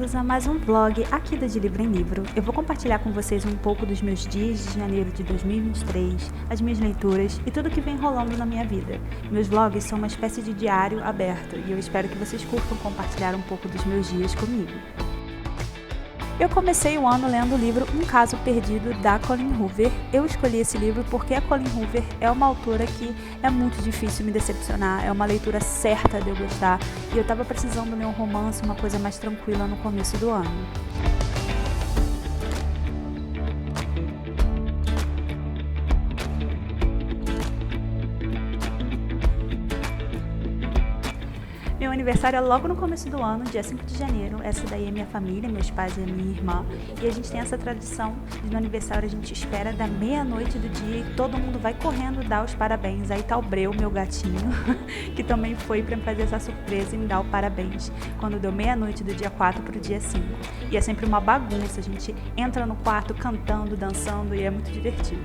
bem-vindos a mais um vlog aqui da De Livro em Livro. Eu vou compartilhar com vocês um pouco dos meus dias de janeiro de 2023, as minhas leituras e tudo que vem rolando na minha vida. Meus vlogs são uma espécie de diário aberto e eu espero que vocês curtam compartilhar um pouco dos meus dias comigo. Eu comecei o ano lendo o livro Um Caso Perdido, da Colleen Hoover. Eu escolhi esse livro porque a Colleen Hoover é uma autora que é muito difícil me decepcionar, é uma leitura certa de eu gostar, e eu estava precisando ler um romance, uma coisa mais tranquila no começo do ano. Meu aniversário é logo no começo do ano, dia 5 de janeiro. Essa daí é minha família, meus pais e a minha irmã. E a gente tem essa tradição de no aniversário a gente espera da meia-noite do dia e todo mundo vai correndo dar os parabéns. Aí tá o Breu, meu gatinho, que também foi pra me fazer essa surpresa e me dar o parabéns. Quando deu meia-noite do dia 4 pro dia 5. E é sempre uma bagunça, a gente entra no quarto cantando, dançando e é muito divertido.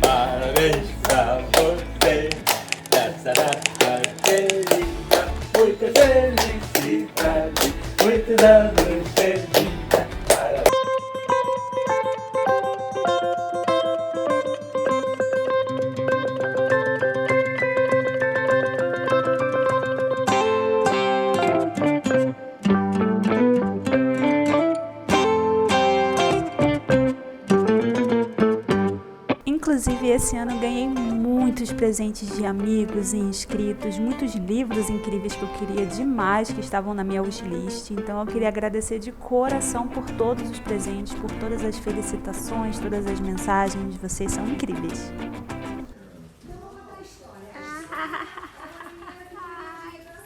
Parabéns pra você, nessa data querida, muita felicidade, muitos anos de vida. Parabéns. Inclusive, esse ano eu ganhei muitos presentes de amigos e inscritos, muitos livros incríveis que eu queria demais, que estavam na minha wishlist. Então eu queria agradecer de coração por todos os presentes, por todas as felicitações, todas as mensagens. Vocês são incríveis.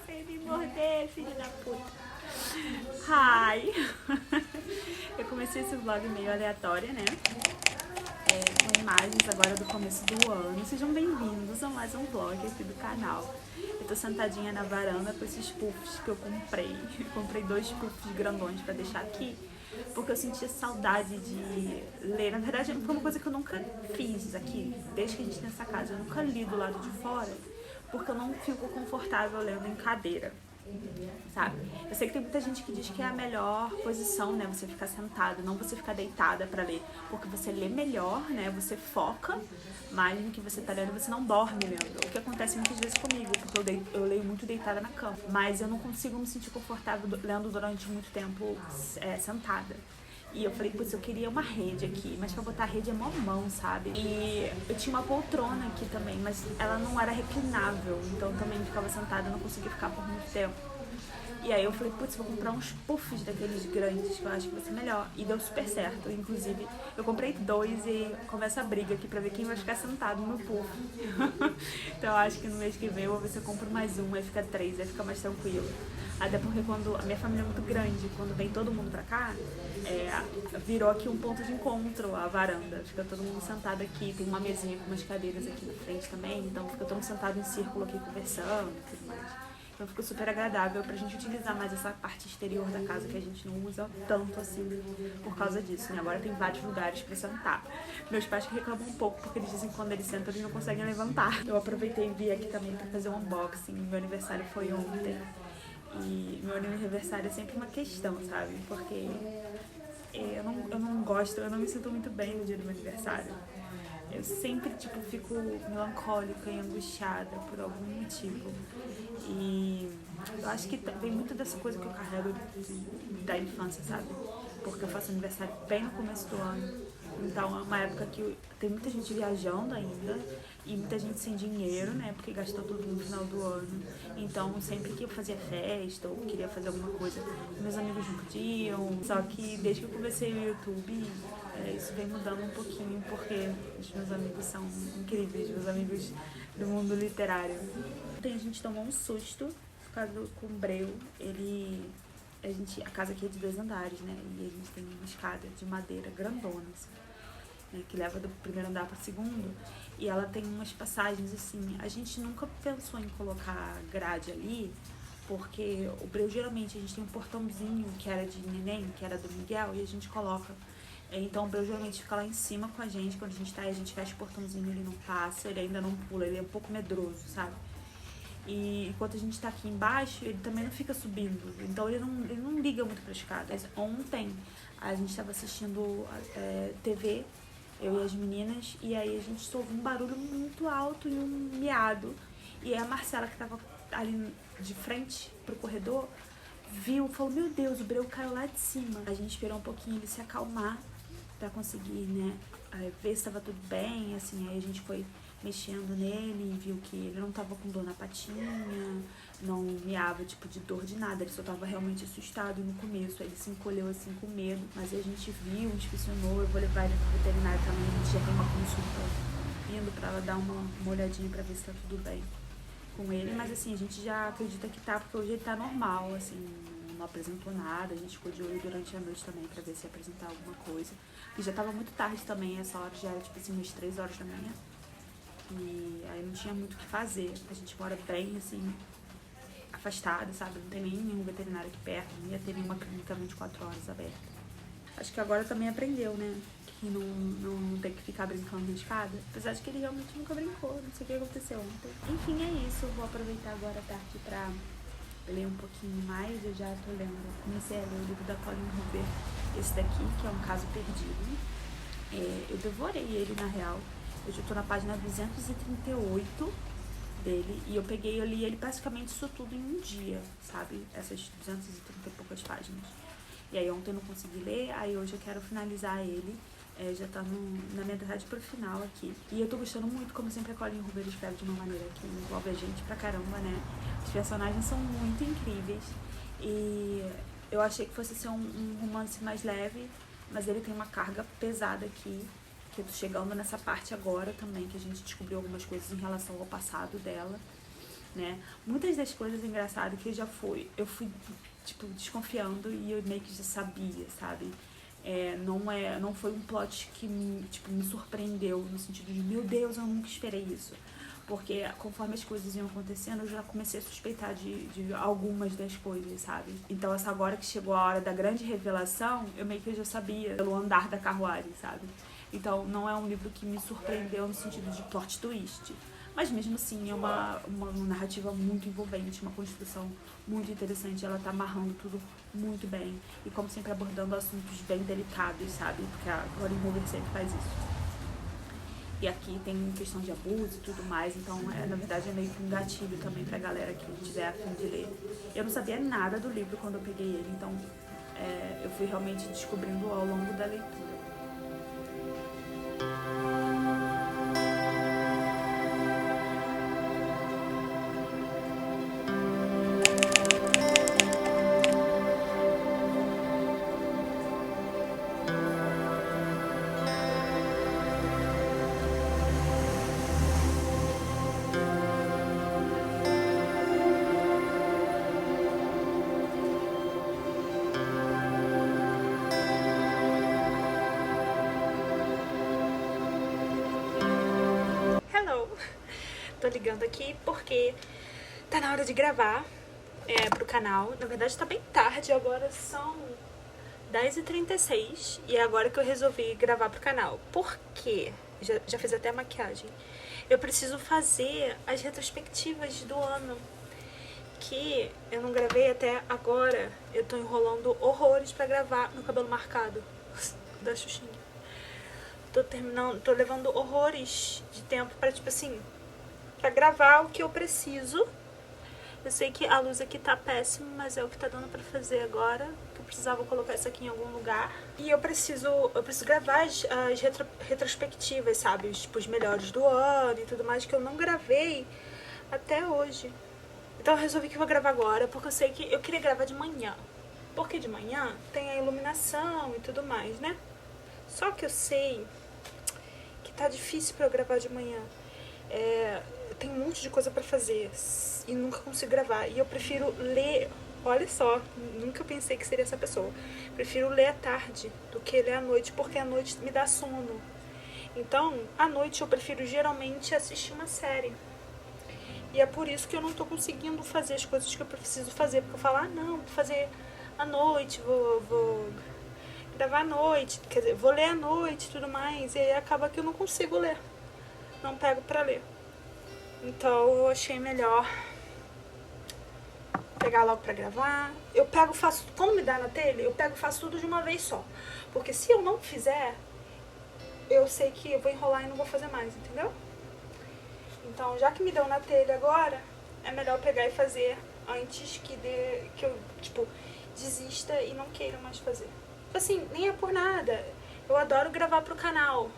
Você me mordeu, filho da puta. Hi! Eu comecei esse vlog meio aleatório, né? Com imagens agora do começo do ano. Sejam bem-vindos a mais um vlog aqui do canal. Eu tô sentadinha na varanda com esses puffs que eu comprei. Eu comprei 2 puffs grandões pra deixar aqui, porque eu sentia saudade de ler. Na verdade, foi uma coisa que eu nunca fiz aqui, desde que a gente tem essa casa. Eu nunca li do lado de fora, porque eu não fico confortável lendo em cadeira, sabe? Eu sei que tem muita gente que diz que é a melhor posição, né, você ficar sentado, não você ficar deitada pra ler, porque você lê melhor, né, você foca mais no que você tá lendo, você não dorme lendo, o que acontece muitas vezes comigo, porque eu leio muito deitada na cama, mas eu não consigo me sentir confortável lendo durante muito tempo sentada. E eu falei, putz, eu queria uma rede aqui, mas pra botar a rede é mó mão, sabe? E eu tinha uma poltrona aqui também, mas ela não era reclinável, então eu também ficava sentada, não conseguia ficar por muito tempo. E aí eu falei, putz, vou comprar uns puffs daqueles grandes, que eu acho que vai ser melhor. E deu super certo, inclusive eu comprei 2 e começa a briga aqui pra ver quem vai ficar sentado no puff. Então eu acho que no mês que vem eu vou ver se eu compro mais um, aí fica 3, aí fica mais tranquilo. Até porque quando a minha família é muito grande, quando vem todo mundo pra cá, virou aqui um ponto de encontro, a varanda. Fica todo mundo sentado aqui, tem uma mesinha com umas cadeiras aqui na frente também, então fica todo mundo sentado em círculo aqui conversando e tudo mais. Então ficou super agradável pra gente utilizar mais essa parte exterior da casa que a gente não usa tanto assim por causa disso, né? Agora tem vários lugares pra sentar. Meus pais que reclamam um pouco porque eles dizem que quando eles sentam eles não conseguem levantar. Eu aproveitei e vim aqui também pra fazer um unboxing. Meu aniversário foi ontem e meu aniversário é sempre uma questão, sabe? Porque eu não gosto, eu não me sinto muito bem no dia do meu aniversário. Eu sempre, fico melancólica e angustiada por algum motivo. E eu acho que vem muito dessa coisa que eu carrego da infância, sabe? Porque eu faço aniversário bem no começo do ano. Então é uma época que tem muita gente viajando ainda e muita gente sem dinheiro, né? Porque gastou tudo no final do ano. Então sempre que eu fazia festa ou queria fazer alguma coisa, meus amigos não podiam. Só que desde que eu comecei o YouTube, isso vem mudando um pouquinho, porque os meus amigos são incríveis, meus amigos do mundo literário. Ontem a gente tomou um susto por causa com o Breu. A casa aqui é de 2 andares, né? E a gente tem uma escada de madeira grandona, assim, né? Que leva do primeiro andar para o segundo. E ela tem umas passagens assim. A gente nunca pensou em colocar grade ali, porque o Breu geralmente a gente tem um portãozinho que era de neném, que era do Miguel, e a gente coloca. Então o Breu geralmente fica lá em cima com a gente, quando a gente tá aí, a gente fecha o portãozinho, ele não passa, ele ainda não pula, ele é um pouco medroso, sabe? E enquanto a gente tá aqui embaixo, ele também não fica subindo. Então ele não liga muito pra escada. Mas ontem a gente tava assistindo TV, eu e as meninas, e aí a gente ouviu um barulho muito alto e um miado. E aí a Marcela, que tava ali de frente pro corredor, viu, falou, meu Deus, o breu caiu lá de cima. A gente esperou um pouquinho ele se acalmar pra conseguir, né, ver se tava tudo bem, assim, aí a gente foi mexendo nele e viu que ele não tava com dor na patinha, não miava, tipo, de dor de nada, ele só tava realmente assustado no começo, aí ele se encolheu, assim, com medo, mas aí a gente viu, inspecionou, eu vou levar ele pro veterinário também, a gente já tem uma consulta indo pra ela dar uma olhadinha pra ver se tá tudo bem com ele, mas assim, a gente já acredita que tá, porque hoje ele tá normal, assim, não apresentou nada, a gente ficou de olho durante a noite também pra ver se ia apresentar alguma coisa, e já tava muito tarde também, essa hora já era, tipo assim, umas 3 horas da manhã. E aí não tinha muito o que fazer. A gente mora bem, assim, afastado, sabe? Não tem nenhum veterinário aqui perto, não ia ter nenhuma clínica 24 horas aberta. Acho que agora também aprendeu, né? Que não tem que ficar brincando na escada. Apesar de que ele realmente nunca brincou, não sei o que aconteceu ontem. Enfim, é isso. Eu vou aproveitar agora a tarde pra ler um pouquinho mais. Eu já tô lendo, comecei a ler o livro da Colleen Hoover, esse daqui, que é um caso perdido. Eu devorei ele, na real. Eu já tô na página 238 dele e eu li ele praticamente isso tudo em um dia, sabe? Essas 230 e poucas páginas. E aí ontem eu não consegui ler, aí hoje eu quero finalizar ele. Já tá na metade pro final aqui. E eu tô gostando muito, como sempre, a Colleen Hoover escreve de uma maneira que envolve a gente pra caramba, né? Os personagens são muito incríveis. E eu achei que fosse ser um romance mais leve, mas ele tem uma carga pesada aqui. Que eu tô chegando nessa parte agora também, que a gente descobriu algumas coisas em relação ao passado dela, né? Muitas das coisas engraçadas que eu fui, tipo, desconfiando e eu meio que já sabia, sabe? Não foi um plot que me surpreendeu, no sentido de, meu Deus, eu nunca esperei isso. Porque conforme as coisas iam acontecendo, eu já comecei a suspeitar de algumas das coisas, sabe? Então, agora que chegou a hora da grande revelação, eu meio que já sabia pelo andar da carruagem, sabe? Então, não é um livro que me surpreendeu no sentido de plot twist. Mas mesmo assim, é uma narrativa muito envolvente, uma construção muito interessante. Ela tá amarrando tudo muito bem. E como sempre, abordando assuntos bem delicados, sabe? Porque a Colleen Hoover sempre faz isso. E aqui tem questão de abuso e tudo mais. Então, na verdade, é meio que um gatilho também pra galera que tiver a fim de ler. Eu não sabia nada do livro quando eu peguei ele. Então, eu fui realmente descobrindo ao longo da leitura. Tô ligando aqui porque tá na hora de gravar pro canal. Na verdade tá bem tarde, agora são 10h36 e é agora que eu resolvi gravar pro canal. Por quê? Já fiz até a maquiagem. Eu preciso fazer as retrospectivas do ano, que eu não gravei até agora. Eu tô enrolando horrores pra gravar meu cabelo marcado da Xuxinha. Tô levando horrores de tempo pra, tipo assim, pra gravar o que eu preciso. Eu sei que a luz aqui tá péssima, mas é o que tá dando pra fazer agora. Que eu precisava colocar isso aqui em algum lugar. E eu preciso gravar as retrospectivas, sabe? Tipo, os melhores do ano e tudo mais, que eu não gravei até hoje. Então eu resolvi que eu vou gravar agora, porque eu sei que eu queria gravar de manhã. Porque de manhã tem a iluminação e tudo mais, né? Só que eu sei que tá difícil pra eu gravar de manhã. Tem um monte de coisa pra fazer e nunca consigo gravar. E eu prefiro ler, olha só, nunca pensei que seria essa pessoa. Prefiro ler à tarde do que ler à noite, porque à noite me dá sono. Então, à noite eu prefiro geralmente assistir uma série. E é por isso que eu não tô conseguindo fazer as coisas que eu preciso fazer. Porque eu falo, não, vou fazer à noite, vou gravar à noite, quer dizer, vou ler à noite e tudo mais. E aí acaba que eu não consigo ler. Não pego pra ler. Então eu achei melhor pegar logo pra gravar. Eu pego, faço, como me dá na telha, eu pego e faço tudo de uma vez só. Porque se eu não fizer, eu sei que eu vou enrolar e não vou fazer mais, entendeu? Então, já que me deu na telha agora, é melhor pegar e fazer antes que eu, tipo, desista e não queira mais fazer. Assim, nem é por nada. Eu adoro gravar pro canal.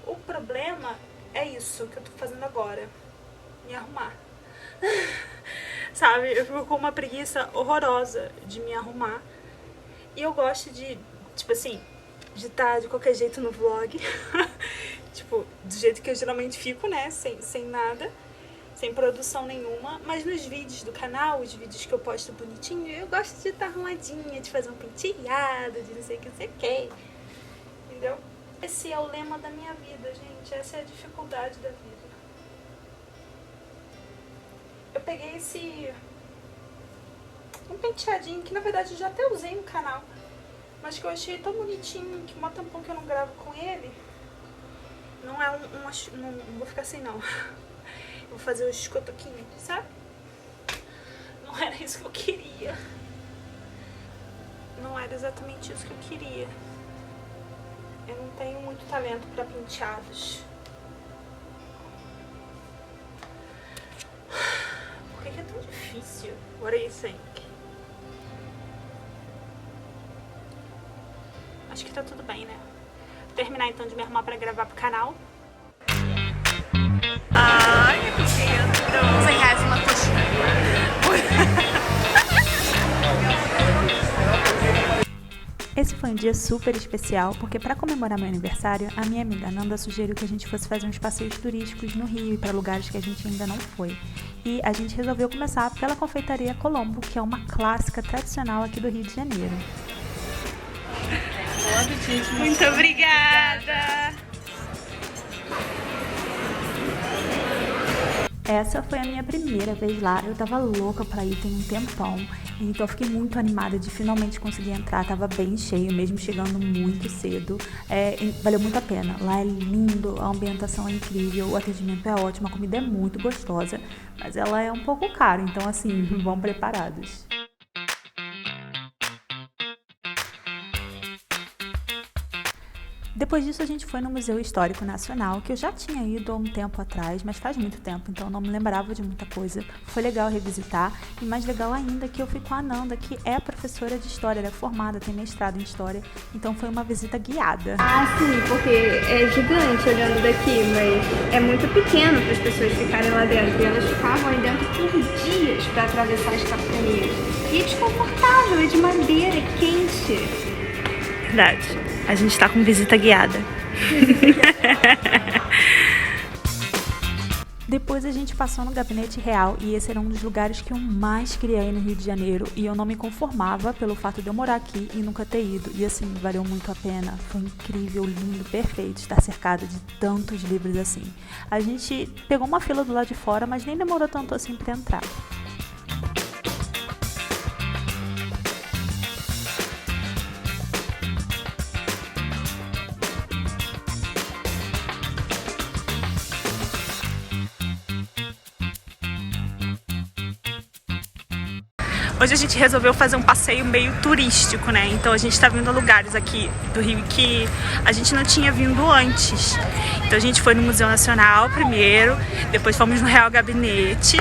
O problema é isso que eu tô fazendo agora. Me arrumar. Sabe? Eu fico com uma preguiça horrorosa de me arrumar. E eu gosto de, tipo assim, de estar de qualquer jeito no vlog. Tipo, do jeito que eu geralmente fico, né? Sem nada. Sem produção nenhuma. Mas nos vídeos do canal, os vídeos que eu posto bonitinho, eu gosto de estar arrumadinha, de fazer um penteado, de não sei o que. Entendeu? Esse é o lema da minha vida, gente. Essa é a dificuldade da vida. Eu peguei um penteadinho que na verdade eu já até usei no canal, mas que eu achei tão bonitinho que um tempão que eu não gravo com ele. Não é não vou ficar assim não. Eu vou fazer os cotoquinhos, sabe? Não era isso que eu queria. Não era exatamente isso que eu queria. Eu não tenho muito talento pra penteados. Por que é tão difícil? What do you think? Acho que tá tudo bem, né? Vou terminar então de me arrumar pra gravar pro canal. Ai, que lindo! R$100 uma coxinha. Esse foi um dia super especial, porque para comemorar meu aniversário, a minha amiga Nanda sugeriu que a gente fosse fazer uns passeios turísticos no Rio e para lugares que a gente ainda não foi. E a gente resolveu começar pela Confeitaria Colombo, que é uma clássica tradicional aqui do Rio de Janeiro. Muito obrigada! Essa foi a minha primeira vez lá, eu tava louca pra ir tem um tempão, então eu fiquei muito animada de finalmente conseguir entrar, tava bem cheio, mesmo chegando muito cedo, valeu muito a pena, lá é lindo, a ambientação é incrível, o atendimento é ótimo, a comida é muito gostosa, mas ela é um pouco cara, então assim, vão preparados. Depois disso a gente foi no Museu Histórico Nacional, que eu já tinha ido há um tempo atrás, mas faz muito tempo, então não me lembrava de muita coisa. Foi legal revisitar, e mais legal ainda que eu fui com a Nanda, que é professora de História, ela é formada, tem mestrado em História, então foi uma visita guiada. Ah, sim, porque é gigante olhando daqui, mas é muito pequeno para as pessoas ficarem lá dentro, e elas ficavam aí dentro por dias para atravessar as capitanias. E é desconfortável, é de madeira, é quente. Verdade. A gente tá com visita guiada. Depois a gente passou no Gabinete Real e esse era um dos lugares que eu mais queria ir no Rio de Janeiro e eu não me conformava pelo fato de eu morar aqui e nunca ter ido. E assim, valeu muito a pena. Foi incrível, lindo, perfeito estar cercado de tantos livros assim. A gente pegou uma fila do lado de fora, mas nem demorou tanto assim pra entrar. Hoje a gente resolveu fazer um passeio meio turístico, né? Então a gente tá vindo a lugares aqui do Rio que a gente não tinha vindo antes. Então a gente foi no Museu Nacional primeiro, depois fomos no Real Gabinete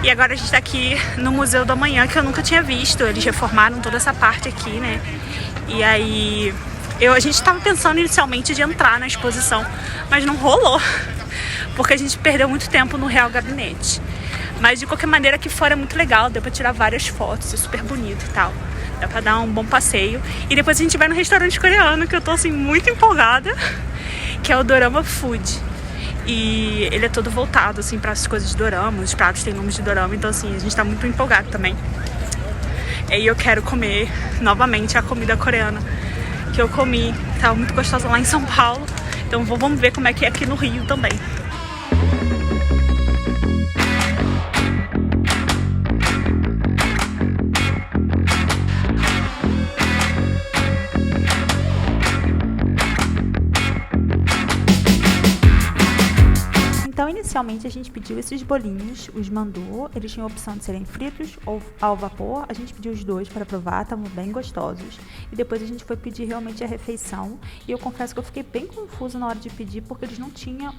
e agora a gente tá aqui no Museu do Amanhã, que eu nunca tinha visto. Eles reformaram toda essa parte aqui, né? E aí a gente tava pensando inicialmente de entrar na exposição, mas não rolou, porque a gente perdeu muito tempo no Real Gabinete. Mas de qualquer maneira aqui fora é muito legal, deu pra tirar várias fotos, é super bonito e tal. Dá pra dar um bom passeio. E depois a gente vai no restaurante coreano, que eu tô assim muito empolgada, que é o Dorama Food. E ele é todo voltado assim para as coisas de dorama, os pratos têm nomes de dorama, então assim, a gente tá muito empolgado também. E aí eu quero comer novamente a comida coreana que eu comi, tava muito gostosa lá em São Paulo. Então vamos ver como é que é aqui no Rio também. Inicialmente a gente pediu esses bolinhos, os mandou, eles tinham a opção de serem fritos ou ao vapor, a gente pediu os dois para provar, estavam bem gostosos. E depois a gente foi pedir realmente a refeição, e eu confesso que eu fiquei bem confusa na hora de pedir, porque eles não tinham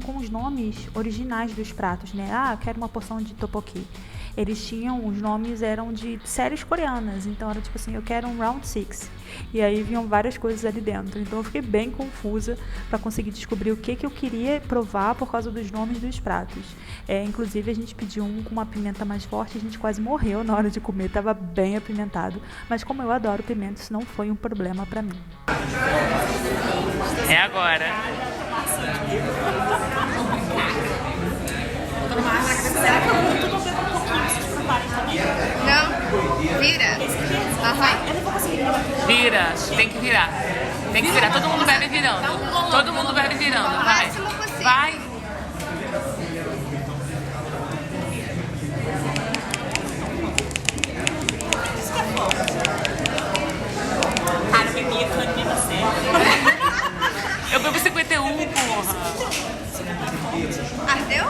com os nomes originais dos pratos, né? Ah, quero uma porção de tteokbokki. Eles tinham, os nomes eram de séries coreanas, então era tipo assim, eu quero um round six. E aí vinham várias coisas ali dentro, então eu fiquei bem confusa para conseguir descobrir o que eu queria provar por causa dos nomes dos pratos. Inclusive a gente pediu um com uma pimenta mais forte, a gente quase morreu na hora de comer, tava bem apimentado, mas como eu adoro pimenta, isso não foi um problema para mim. É agora. Será que eu muito vou pegar um pouquinho, vocês preparem também? Não, vira. Eu não vou conseguir pegar tudo. Vira, tem que virar. Tem que virar, todo mundo bebe virando. Todo mundo bebe virando, vai. Máximo possível. Vai. Cara, eu bebia cana você. Eu bebo 51, porra. Ardeu?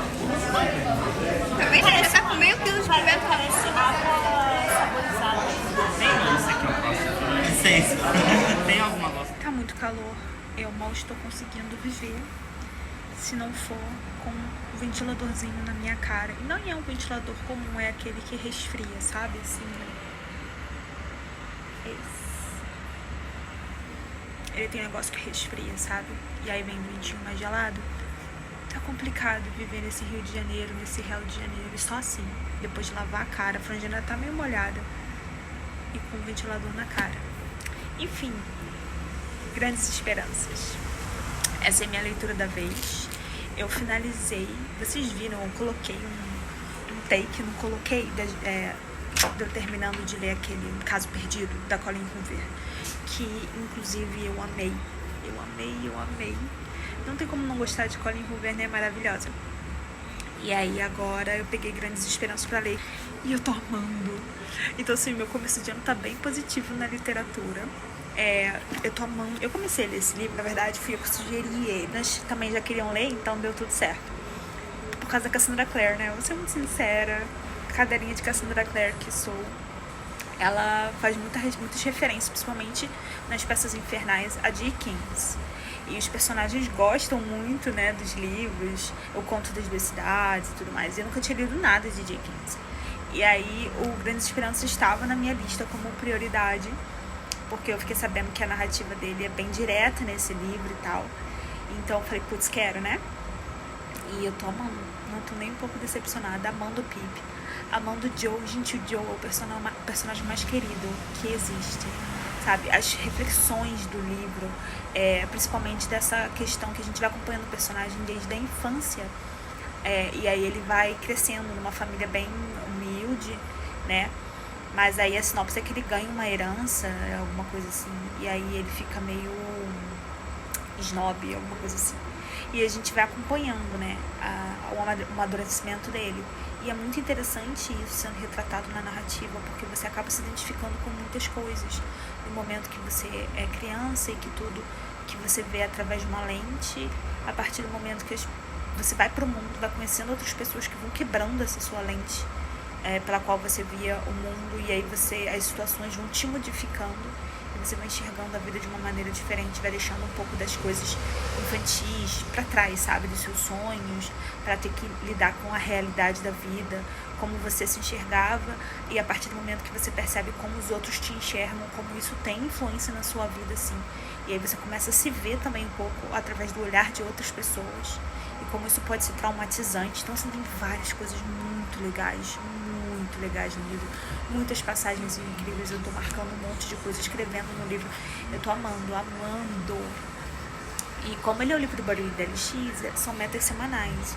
Também você tá com meio quilo de pimenta. Parece água saborizada. Licença. Tem alguma coisa? Tá muito calor. Eu mal estou conseguindo viver se não for com um ventiladorzinho na minha cara. E não é um ventilador comum, é aquele que resfria, sabe? Assim, esse. Ele tem um negócio que resfria, sabe? E aí vem um ventinho mais gelado. Tá complicado viver nesse Rio de Janeiro, nesse Rio de Janeiro, e só assim, depois de lavar a cara, a franja ainda tá meio molhada e com o ventilador na cara. Enfim, grandes esperanças. Essa é a minha leitura da vez. Eu finalizei, vocês viram, eu coloquei um take, não coloquei, de eu terminando de ler aquele Caso Perdido, da Colleen Hoover, que inclusive eu amei. Não tem como não gostar de Colleen Hoover, né? Maravilhosa. E aí agora eu peguei Grandes Esperanças pra ler. E eu tô amando. Então assim, meu começo de ano tá bem positivo na literatura. Eu tô amando. Eu comecei a ler esse livro, na verdade, fui eu que sugeri ele. Mas também já queriam ler, então deu tudo certo. Por causa da Cassandra Clare, né? Eu vou ser muito sincera. Cadelinha de Cassandra Clare que sou. Ela faz muitas referências, principalmente nas peças infernais, a Dickens. E os personagens gostam muito, né, dos livros, O Conto das Duas Cidades e tudo mais. Eu nunca tinha lido nada de Dickens. E aí o Grandes Esperanças estava na minha lista como prioridade, porque eu fiquei sabendo que a narrativa dele é bem direta nesse livro e tal. Então eu falei, putz, quero, né? E eu tô amando, não tô nem um pouco decepcionada, amando o Pip, amando o Joe. Gente, o Joe é o personagem mais querido que existe, sabe? As reflexões do livro, principalmente dessa questão que a gente vai acompanhando o personagem desde a infância, e aí ele vai crescendo numa família bem humilde, né? Mas aí a sinopse é que ele ganha uma herança, alguma coisa assim, e aí ele fica meio snob, alguma coisa assim. E a gente vai acompanhando, né, o amadurecimento dele. E é muito interessante isso sendo retratado na narrativa, porque você acaba se identificando com muitas coisas. No momento que você é criança e que tudo que você vê através de uma lente, a partir do momento que você vai pro mundo, vai conhecendo outras pessoas que vão quebrando essa sua lente, pela qual você via o mundo, e aí as situações vão te modificando. Você vai enxergando a vida de uma maneira diferente, vai deixando um pouco das coisas infantis pra trás, sabe? Dos seus sonhos, para ter que lidar com a realidade da vida, como você se enxergava, e a partir do momento que você percebe como os outros te enxergam, como isso tem influência na sua vida, assim. E aí você começa a se ver também um pouco através do olhar de outras pessoas, e como isso pode ser traumatizante. Então, assim, tem várias coisas muito legais no livro, muitas passagens incríveis. Eu tô marcando um monte de coisa, escrevendo no livro, eu tô amando. E como ele é o livro do Barulho da LX, são metas semanais,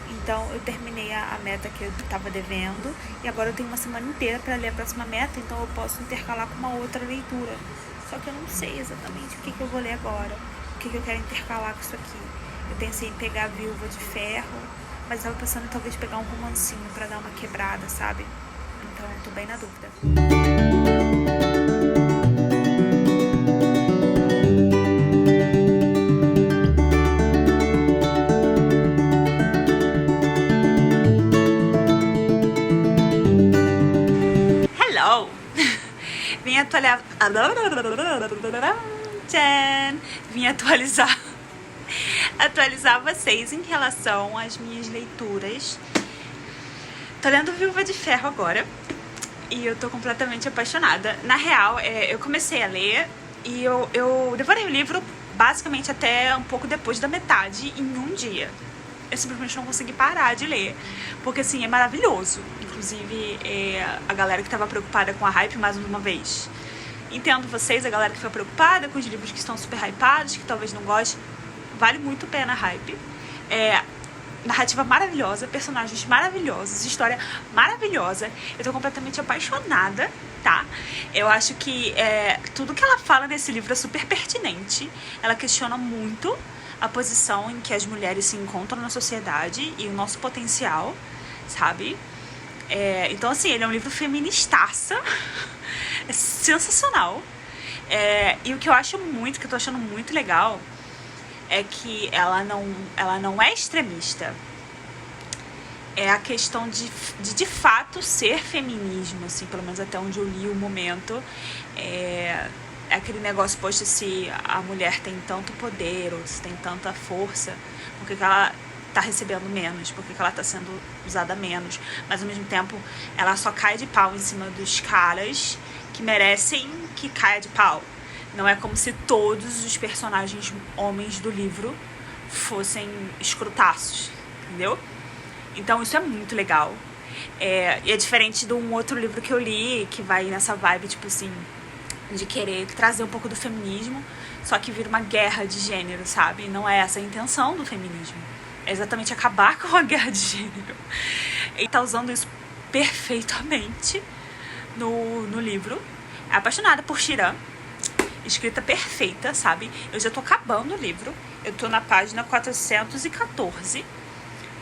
então eu terminei a meta que eu tava devendo, e agora eu tenho uma semana inteira para ler a próxima meta, então eu posso intercalar com uma outra leitura, só que eu não sei exatamente o que eu vou ler agora, o que eu quero intercalar com isso aqui. Eu pensei em pegar a Viúva de Ferro, mas eu tava pensando em talvez pegar um romancinho pra dar uma quebrada, sabe? Então eu tô bem na dúvida. Vim atualizar vocês em relação às minhas leituras. Tô lendo Viúva de Ferro agora e eu tô completamente apaixonada. Na real, eu comecei a ler e eu devorei o livro basicamente até um pouco depois da metade em um dia. Eu simplesmente não consegui parar de ler, porque assim, é maravilhoso. Inclusive, a galera que tava preocupada com a hype, mais uma vez, entendo vocês, a galera que foi preocupada com os livros que estão super hypados, que talvez não goste, vale muito a pena a hype. Narrativa maravilhosa, personagens maravilhosos, história maravilhosa. Eu tô completamente apaixonada, tá? Eu acho que tudo que ela fala nesse livro é super pertinente. Ela questiona muito a posição em que as mulheres se encontram na sociedade e o nosso potencial, sabe? Então, assim, ele é um livro feministaça. É sensacional. E o que eu acho muito, que eu tô achando muito legal, é que ela não é extremista. É a questão de fato ser feminismo, assim, pelo menos até onde eu li o momento. É aquele negócio, poxa, se a mulher tem tanto poder, ou se tem tanta força, por que ela tá recebendo menos? Por que ela tá sendo usada menos? Mas ao mesmo tempo, ela só cai de pau em cima dos caras que merecem que caia de pau. Não é como se todos os personagens homens do livro fossem escrotaços, entendeu? Então isso é muito legal. E é diferente de um outro livro que eu li, que vai nessa vibe, tipo assim, de querer trazer um pouco do feminismo, só que vira uma guerra de gênero, sabe? Não é essa a intenção do feminismo. É exatamente acabar com a guerra de gênero. Ele tá usando isso perfeitamente no livro. É apaixonada por Chiram. Escrita perfeita, sabe? Eu já tô acabando o livro. Eu tô na página 414.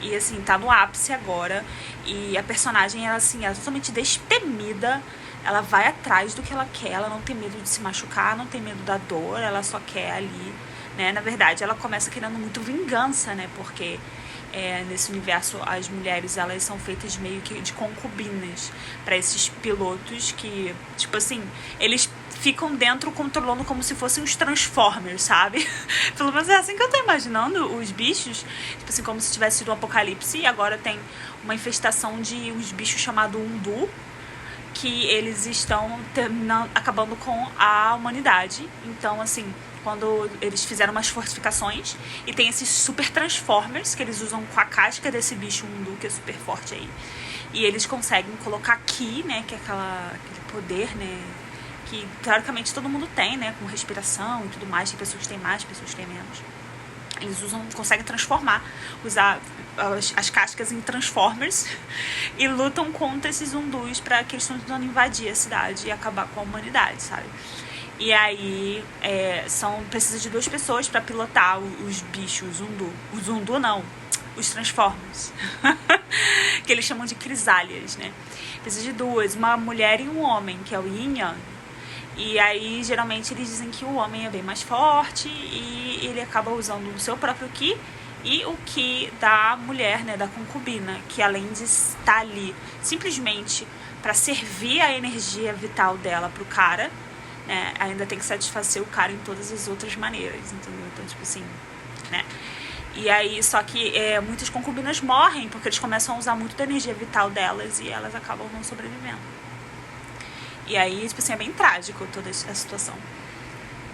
E assim, tá no ápice agora. E a personagem, ela assim, é totalmente destemida. Ela vai atrás do que ela quer. Ela não tem medo de se machucar, não tem medo da dor. Ela só quer ali, né? Na verdade, ela começa querendo muito vingança, né? Porque nesse universo, as mulheres, elas são feitas meio que de concubinas para esses pilotos que, tipo assim, eles ficam dentro controlando como se fossem os Transformers, sabe? Pelo menos é assim que eu tô imaginando os bichos, tipo assim, como se tivesse sido um apocalipse e agora tem uma infestação de uns bichos chamados Undu, que eles estão acabando com a humanidade. Então, assim, quando eles fizeram umas fortificações e tem esses super Transformers que eles usam com a casca desse bicho Undu, que é super forte aí, e eles conseguem colocar aqui, né, que é aquele poder, né, que teoricamente todo mundo tem, né, com respiração e tudo mais. Tem pessoas que têm mais, pessoas que têm menos. Eles conseguem transformar, usar as cascas em Transformers e lutam contra esses Undus para que eles estão tentando invadir a cidade e acabar com a humanidade, sabe? E aí precisa de 2 pessoas para pilotar os bichos Undu. Os Undu não, os Transformers. Que eles chamam de crisálias, né? Precisa de 2, uma mulher e um homem, que é o Yin Yang. E aí, geralmente, eles dizem que o homem é bem mais forte e ele acaba usando o seu próprio Ki e o Ki da mulher, né, da concubina, que além de estar ali simplesmente para servir a energia vital dela pro cara, né, ainda tem que satisfazer o cara em todas as outras maneiras, entendeu? Então, tipo assim, né? E aí, só que muitas concubinas morrem porque eles começam a usar muito da energia vital delas e elas acabam não sobrevivendo. E aí, tipo assim, é bem trágico toda a situação.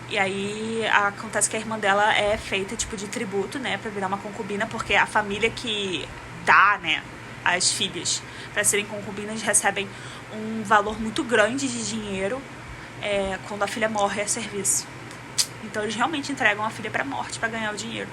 E aí, acontece que a irmã dela é feita, tipo, de tributo, né, pra virar uma concubina, porque a família que dá, né, as filhas pra serem concubinas recebem um valor muito grande de dinheiro quando a filha morre a serviço. Então, eles realmente entregam a filha pra morte pra ganhar o dinheiro.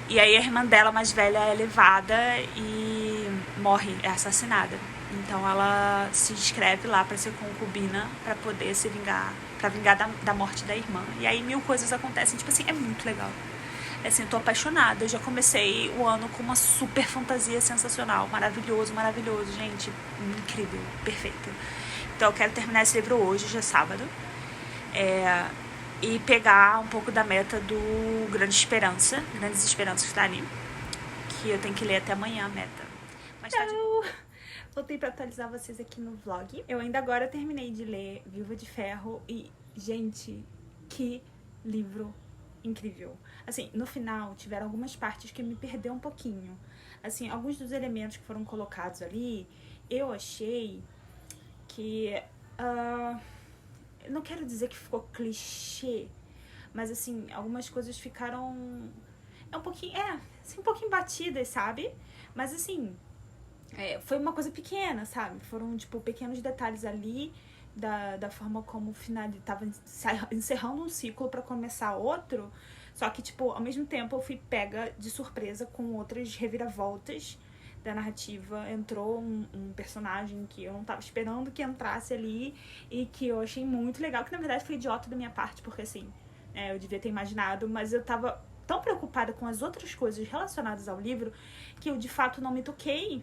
E aí, a irmã dela mais velha é levada e morre, é assassinada. Então ela se inscreve lá pra ser concubina, pra poder se vingar, pra vingar da morte da irmã. E aí 1000 coisas acontecem, tipo assim, é muito legal. Assim, eu tô apaixonada, eu já comecei o ano com uma super fantasia sensacional, maravilhoso, gente, incrível, perfeito. Então eu quero terminar esse livro hoje, já é sábado, e pegar um pouco da meta do Grandes Esperanças que tá ali, que eu tenho que ler até amanhã a meta. Mas tá de... Voltei pra atualizar vocês aqui no vlog. Eu ainda agora terminei de ler Viúva de Ferro e, gente, que livro incrível. Assim, no final tiveram algumas partes que me perdeu um pouquinho. Assim, alguns dos elementos que foram colocados ali, eu achei que... não quero dizer que ficou clichê, mas assim, algumas coisas ficaram um pouquinho batidas, sabe? Mas assim, foi uma coisa pequena, sabe? Foram, tipo, pequenos detalhes ali da forma como o final tava encerrando um ciclo pra começar outro. Só que, tipo, ao mesmo tempo eu fui pega de surpresa com outras reviravoltas da narrativa. Entrou um personagem que eu não tava esperando que entrasse ali e que eu achei muito legal, que na verdade foi idiota da minha parte, porque assim, eu devia ter imaginado, mas eu tava tão preocupada com as outras coisas relacionadas ao livro que eu de fato não me toquei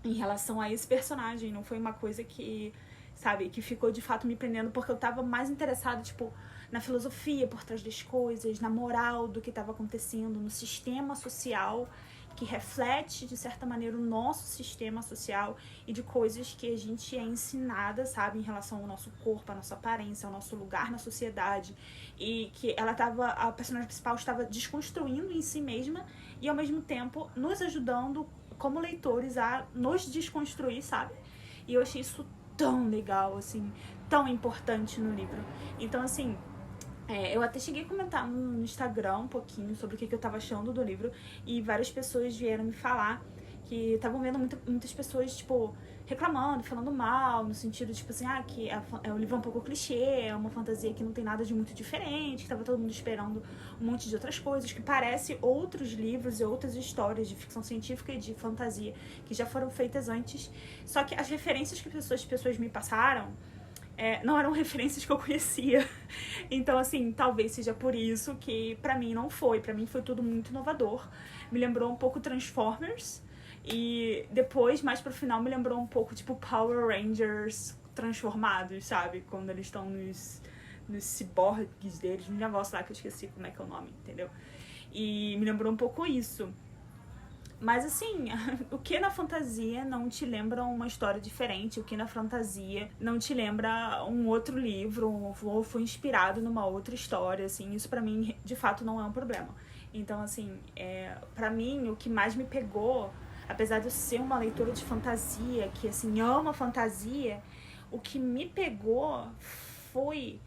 em relação a esse personagem. Não foi uma coisa que, sabe, que ficou de fato me prendendo, porque eu tava mais interessada, tipo, na filosofia por trás das coisas, na moral do que tava acontecendo, no sistema social que reflete, de certa maneira, o nosso sistema social e de coisas que a gente é ensinada, sabe, em relação ao nosso corpo, à nossa aparência, ao nosso lugar na sociedade. E que a personagem principal estava desconstruindo em si mesma e, ao mesmo tempo, nos ajudando, como leitores, a nos desconstruir, sabe? E eu achei isso tão legal, assim, tão importante no livro. Então, assim... eu até cheguei a comentar no Instagram um pouquinho sobre o que eu tava achando do livro, e várias pessoas vieram me falar que estavam vendo muitas pessoas, tipo, reclamando, falando mal, no sentido, tipo assim, que o livro é um pouco clichê, é uma fantasia que não tem nada de muito diferente, que tava todo mundo esperando um monte de outras coisas, que parece outros livros e outras histórias de ficção científica e de fantasia que já foram feitas antes. Só que as referências que as pessoas me passaram não eram referências que eu conhecia. Então, assim, talvez seja por isso que pra mim não foi. Pra mim foi tudo muito inovador. Me lembrou um pouco Transformers. E depois, mais pro final, me lembrou um pouco, tipo, Power Rangers transformados, sabe? Quando eles estão nos ciborgues deles, no negócio lá que eu esqueci como é que é o nome, entendeu? E me lembrou um pouco isso. Mas assim, o que na fantasia não te lembra uma história diferente? O que na fantasia não te lembra um outro livro, ou foi inspirado numa outra história, assim? Isso pra mim, de fato, não é um problema. Então, assim, pra mim, o que mais me pegou, apesar de eu ser uma leitora de fantasia, que, assim, ama fantasia, o que me pegou foi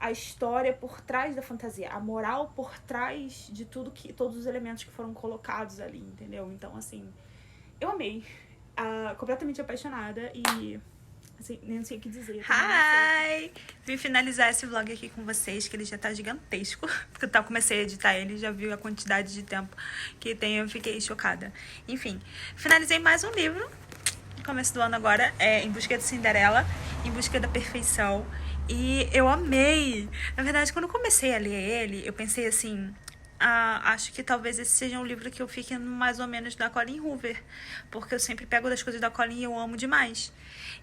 a história por trás da fantasia, a moral por trás de todos os elementos que foram colocados ali, entendeu? Então, assim, eu amei, completamente apaixonada e, assim, nem sei o que dizer. Hi! Vim finalizar esse vlog aqui com vocês, que ele já tá gigantesco, porque eu comecei a editar ele, já viu a quantidade de tempo que tem, eu fiquei chocada. Enfim, finalizei mais um livro, no começo do ano agora, Em Busca de Cinderela, Em Busca da Perfeição. E eu amei. Na verdade, quando eu comecei a ler ele, eu pensei assim, acho que talvez esse seja um livro que eu fique mais ou menos da Colleen Hoover, porque eu sempre pego das coisas da Colleen e eu amo demais.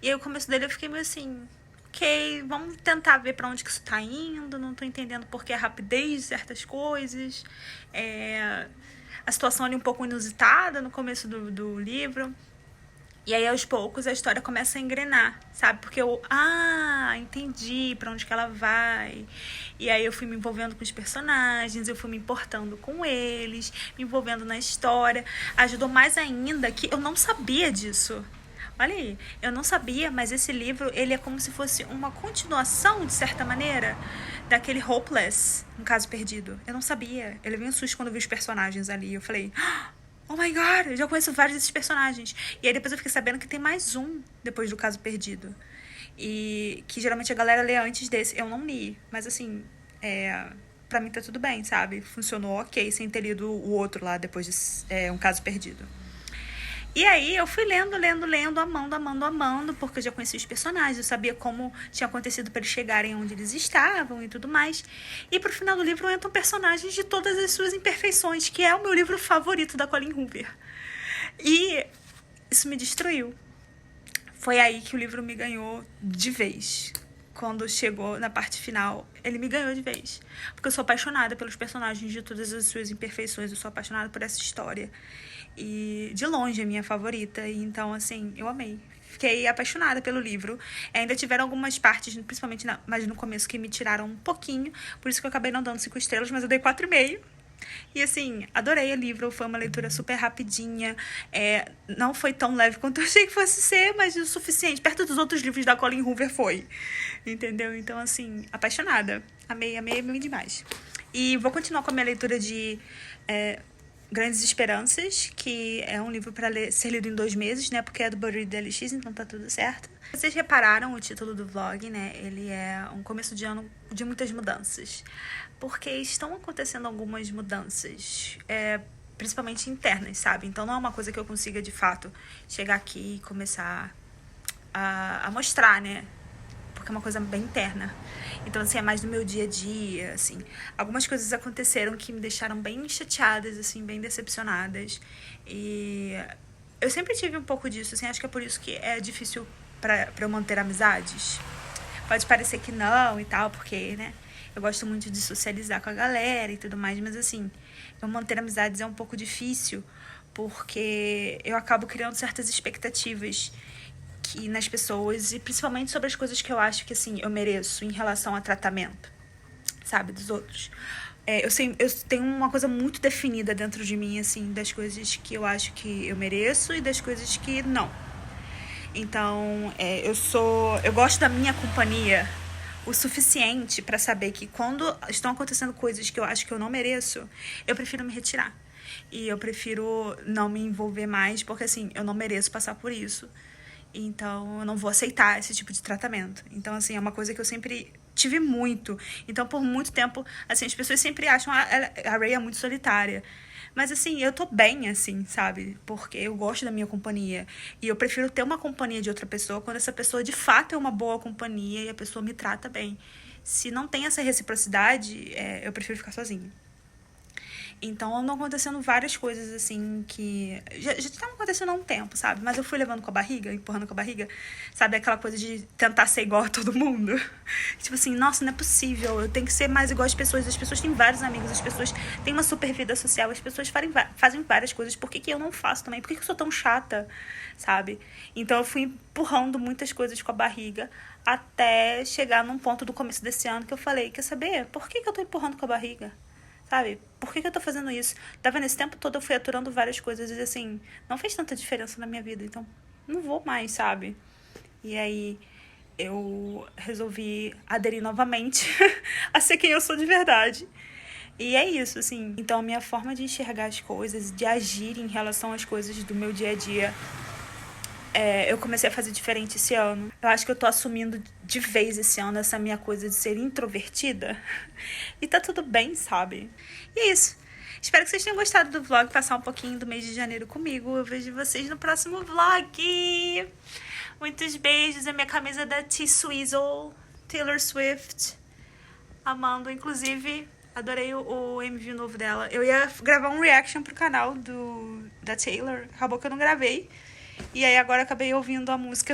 E aí o começo dele eu fiquei meio assim, ok, vamos tentar ver pra onde que isso tá indo, não tô entendendo porque a rapidez de certas coisas, a situação ali um pouco inusitada no começo do livro. E aí, aos poucos, a história começa a engrenar, sabe? Porque eu, entendi pra onde que ela vai. E aí eu fui me envolvendo com os personagens, eu fui me importando com eles, me envolvendo na história. Ajudou mais ainda que eu não sabia disso. Olha aí, eu não sabia, mas esse livro, ele é como se fosse uma continuação, de certa maneira, daquele Hopeless, Um Caso Perdido. Eu não sabia. Eu levei um susto quando vi os personagens ali. Eu falei... Oh my god, eu já conheço vários desses personagens. E aí depois eu fiquei sabendo que tem mais um depois do Caso Perdido. E que geralmente a galera lê antes desse. Eu não li, mas assim, pra mim tá tudo bem, sabe? Funcionou ok sem ter lido o outro lá depois de Um Caso Perdido. E aí eu fui lendo, amando, porque eu já conhecia os personagens, eu sabia como tinha acontecido para eles chegarem onde eles estavam e tudo mais. E pro final do livro entram personagens de todas as suas imperfeições, que é o meu livro favorito da Colleen Hoover. E isso me destruiu. Foi aí que o livro me ganhou de vez. Quando chegou na parte final, ele me ganhou de vez. Porque eu sou apaixonada pelos personagens de todas as suas imperfeições, eu sou apaixonada por essa história. e de longe a minha favorita. E então, assim, eu amei. Fiquei apaixonada pelo livro. Ainda tiveram algumas partes, principalmente mais no começo, que me tiraram um pouquinho. Por isso que eu acabei não dando 5 estrelas, mas eu dei 4,5. E assim, adorei o livro. Foi uma leitura super rapidinha. Não foi tão leve quanto eu achei que fosse ser, mas o suficiente. Perto dos outros livros da Colleen Hoover foi. Entendeu? Então, assim, apaixonada. Amei demais. E vou continuar com a minha leitura de Grandes Esperanças, que é um livro para ser lido em 2 meses, né? Porque é do Buried LX, então tá tudo certo. Vocês repararam o título do vlog, né? Ele é um começo de ano de muitas mudanças. Porque estão acontecendo algumas mudanças, principalmente internas, sabe? Então não é uma coisa que eu consiga, de fato, chegar aqui e começar a mostrar, né? Porque é uma coisa bem interna. Então, assim, é mais do meu dia a dia, assim. Algumas coisas aconteceram que me deixaram bem chateadas, assim, bem decepcionadas. E eu sempre tive um pouco disso, assim, acho que é por isso que é difícil pra eu manter amizades. Pode parecer que não e tal, porque, né, eu gosto muito de socializar com a galera e tudo mais, mas, assim, eu manter amizades é um pouco difícil, porque eu acabo criando certas expectativas nas pessoas, e principalmente sobre as coisas que eu acho que, assim, eu mereço em relação a tratamento, sabe, dos outros. Eu tenho uma coisa muito definida dentro de mim, assim, das coisas que eu acho que eu mereço e das coisas que não. Então, eu gosto da minha companhia o suficiente pra saber que quando estão acontecendo coisas que eu acho que eu não mereço, eu prefiro me retirar. E eu prefiro não me envolver mais, porque, assim, eu não mereço passar por isso. Então, eu não vou aceitar esse tipo de tratamento. Então, assim, é uma coisa que eu sempre tive muito. Então, por muito tempo, assim, as pessoas sempre acham a Ray é muito solitária. Mas, assim, eu tô bem, assim, sabe? Porque eu gosto da minha companhia. E eu prefiro ter uma companhia de outra pessoa quando essa pessoa, de fato, é uma boa companhia e a pessoa me trata bem. Se não tem essa reciprocidade, eu prefiro ficar sozinha. Então, andam acontecendo várias coisas, assim, que já estavam acontecendo há um tempo, sabe? Mas eu fui levando com a barriga, empurrando com a barriga. Sabe, aquela coisa de tentar ser igual a todo mundo. Tipo assim, nossa, não é possível. Eu tenho que ser mais igual às pessoas. As pessoas têm vários amigos, as pessoas têm uma super vida social, as pessoas fazem várias coisas. Por que eu não faço também? Por que eu sou tão chata, sabe? Então, eu fui empurrando muitas coisas com a barriga até chegar num ponto do começo desse ano que eu falei, quer saber? Por que eu tô empurrando com a barriga? Sabe? Por que eu tô fazendo isso? Tava nesse tempo todo, eu fui aturando várias coisas e, assim, não fez tanta diferença na minha vida. Então, não vou mais, sabe? E aí, eu resolvi aderir novamente a ser quem eu sou de verdade. E é isso, assim. Então, a minha forma de enxergar as coisas, de agir em relação às coisas do meu dia a dia, eu comecei a fazer diferente esse ano. Eu acho que eu tô assumindo de vez esse ano essa minha coisa de ser introvertida. E tá tudo bem, sabe? E é isso. Espero que vocês tenham gostado do vlog, passar um pouquinho do mês de janeiro comigo. Eu vejo vocês no próximo vlog. Muitos beijos. A minha camisa da T-Swizzle, Taylor Swift. Amando, inclusive, adorei o MV novo dela. Eu ia gravar um reaction pro canal da Taylor. Acabou que eu não gravei. E aí agora acabei ouvindo a música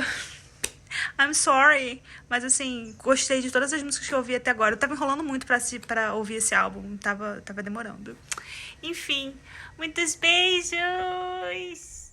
I'm Sorry. Mas assim, gostei de todas as músicas que eu ouvi até agora. Eu tava enrolando muito pra ouvir esse álbum. Tava demorando. Enfim, muitos beijos!